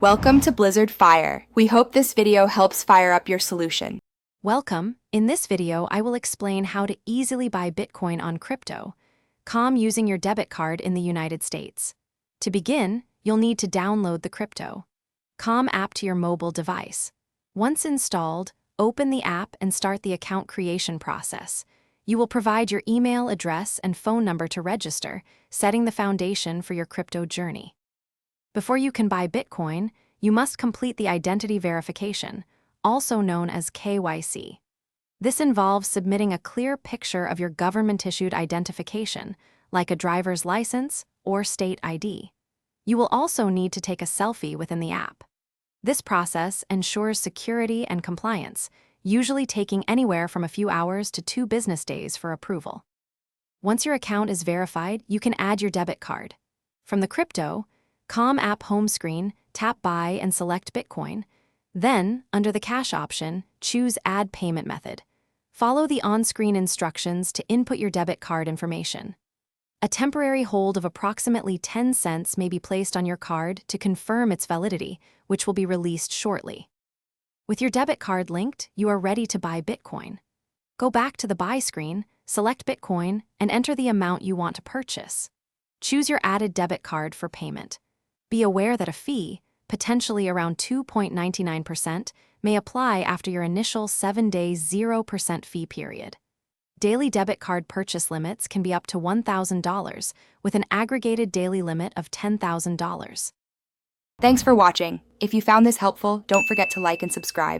Welcome to Blizzard Fire. We hope this video helps fire up your solution. Welcome. In this video, I will explain how to easily buy Bitcoin on Crypto.com using your debit card in the United States. To begin, you'll need to download the Crypto.com app to your mobile device. Once installed, open the app and start the account creation process. You will provide your email address and phone number to register, setting the foundation for your crypto journey. Before you can buy Bitcoin, you must complete the identity verification, also known as KYC. This involves submitting a clear picture of your government-issued identification, like a driver's license or state ID. You will also need to take a selfie within the app. This process ensures security and compliance, usually taking anywhere from a few hours to 2 business days for approval. Once your account is verified, you can add your debit card. From the Crypto.com app home screen, tap Buy and select Bitcoin. Then, under the Cash option, choose Add Payment Method. Follow the on-screen instructions to input your debit card information. A temporary hold of approximately 10 cents may be placed on your card to confirm its validity, which will be released shortly. With your debit card linked, you are ready to buy Bitcoin. Go back to the Buy screen, select Bitcoin, and enter the amount you want to purchase. Choose your added debit card for payment. Be aware that a fee, potentially around 2.99%, may apply after your initial 7-day 0% fee period. Daily debit card purchase limits can be up to $1,000, with an aggregated daily limit of $10,000. Thanks for watching. If you found this helpful, don't forget to like and subscribe.